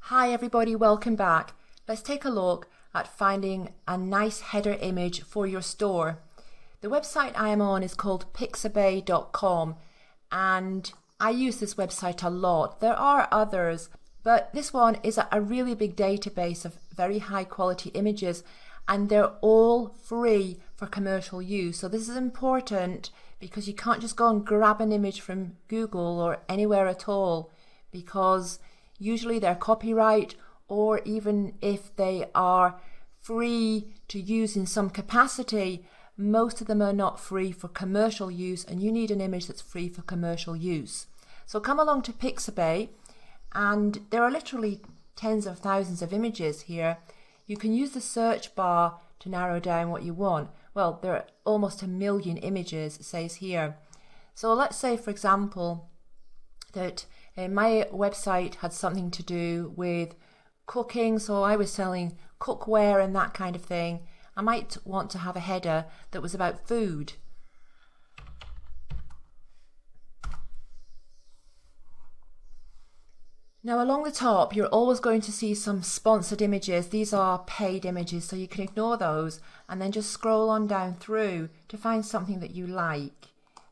Hi everybody, welcome back. Let's take a look at finding a nice header image for your store. The website I am on is called pixabay.com and I use this website a lot. There are others, but this one is a really big database of very high quality images and they're all free for commercial use. So this is important because you can't just go and grab an image from Google or anywhere at all, because usually they're copyright, or even if they are free to use in some capacity, most of them are not free for commercial use, and you need an image that's free for commercial use. So come along to Pixabay, and there are literally tens of thousands of images here. You can use the search bar to narrow down what you want. Well, there are almost 1 million images, it says here. So let's say, for example, that my website had something to do with cooking, so I was selling cookware and that kind of thing. I might want to have a header that was about food. Now along the top you're always going to see some sponsored images. These are paid images, so you can ignore those and then just scroll on down through to find something that you like.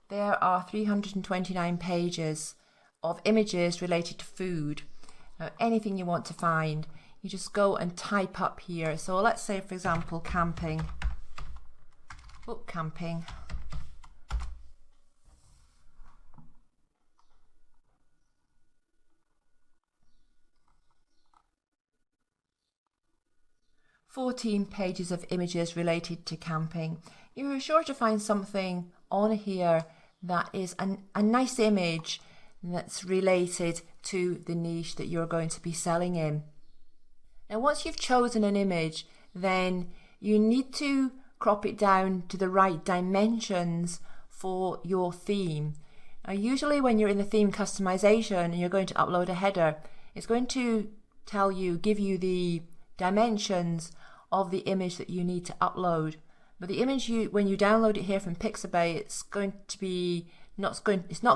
There are 329 pages of images related to food. Now anything you want to find, you just go and type up here. So let's say, for example, camping. Camping. "14 pages of images related to camping." You're sure to find something on here that is a nice image that's related to the niche that you're going to be selling in. Now once you've chosen an image, then you need to crop it down to the right dimensions for your theme. Now usually when you're in the theme customization and you're going to upload a header, it's going to give you the dimensions of the image that you need to upload. But the image, when you download it here from Pixabay, it's not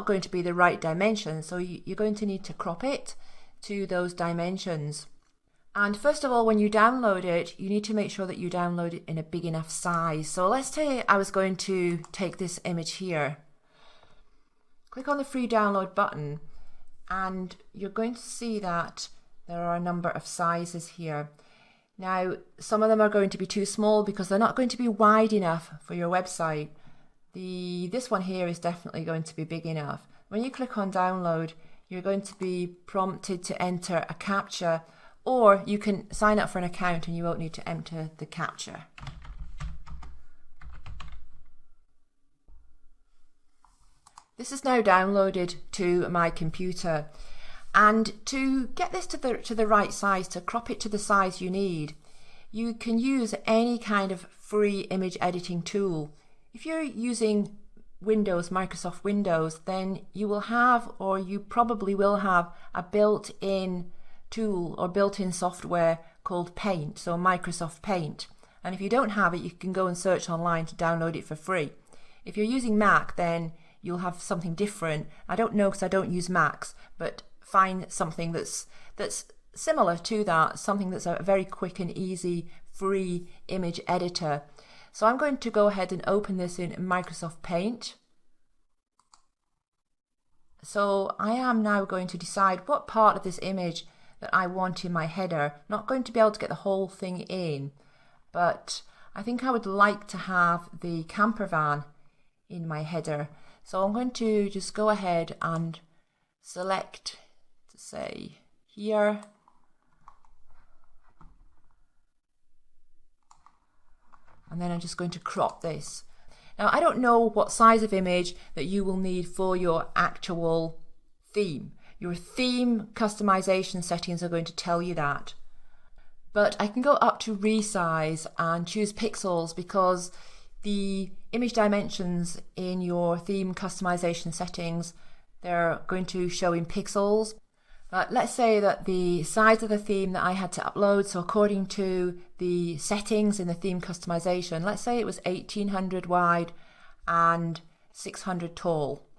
going to be the right dimension, so you're going to need to crop it to those dimensions. And first of all, when you download it, you need to make sure that you download it in a big enough size. So let's say I was going to take this image here. Click on the free download button and you're going to see that there are a number of sizes here. Now some of them are going to be too small because they're not going to be wide enough for your website. This one here is definitely going to be big enough. When you click on download, you're going to be prompted to enter a CAPTCHA, or you can sign up for an account and you won't need to enter the CAPTCHA. This is now downloaded to my computer, and to get this to the right size, to crop it to the size you need, you can use any kind of free image editing tool. If you're using Windows, Microsoft Windows, then you will have, or you probably will have, a built-in tool or built-in software called Paint, so Microsoft Paint. And if you don't have it, you can go and search online to download it for free. If you're using Mac, then you'll have something different. I don't know because I don't use Macs, but find something that's similar to that, something that's a very quick and easy free image editor. So I'm going to go ahead and open this in Microsoft Paint. So I am now going to decide what part of this image that I want in my header. I'm not going to be able to get the whole thing in, but I think I would like to have the camper van in my header. So I'm going to just go ahead and select, to say here, and then I'm just going to crop this. Now I don't know what size of image that you will need for your actual theme. Your theme customization settings are going to tell you that. But I can go up to resize and choose pixels, because the image dimensions in your theme customization settings, they're going to show in pixels. Let's say that the size of the theme that I had to upload, so according to the settings in the theme customization, let's say it was 1800 wide and 600 tall.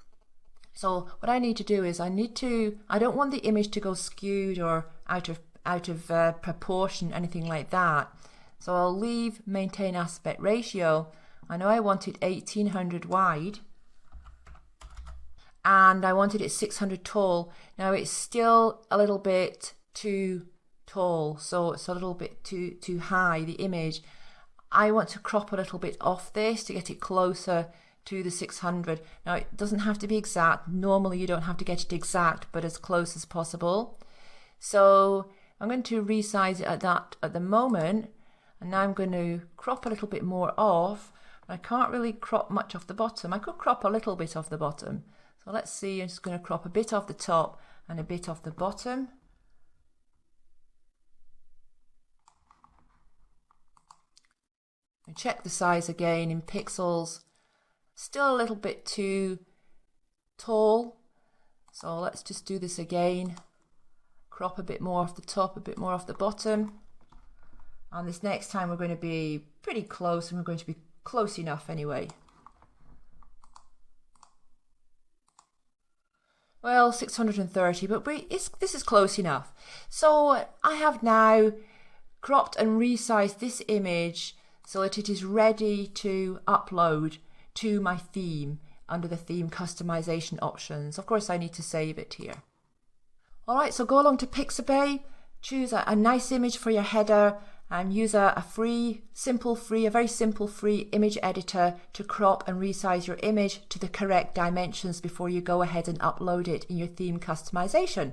So what I need to do is I don't want the image to go skewed or out out of proportion, anything like that. So I'll leave maintain aspect ratio. I know I want it 1800 wide and I wanted it 600 tall. Now it's still a little bit too tall, so it's a little bit too high, the image. I want to crop a little bit off this to get it closer to the 600. Now it doesn't have to be exact. Normally you don't have to get it exact, but as close as possible. So I'm going to resize it at the moment, and now I'm going to crop a little bit more off. I can't really crop much off the bottom. I could crop a little bit off the bottom. So let's see, I'm just going to crop a bit off the top and a bit off the bottom. And check the size again in pixels. Still a little bit too tall. So let's just do this again. Crop a bit more off the top, a bit more off the bottom. And this next time we're going to be pretty close, and we're going to be close enough anyway. Well, 630, but this is close enough. So I have now cropped and resized this image so that it is ready to upload to my theme under the theme customization options. Of course, I need to save it here. All right, so go along to Pixabay, choose a nice image for your header, and use a very simple free image editor to crop and resize your image to the correct dimensions before you go ahead and upload it in your theme customization.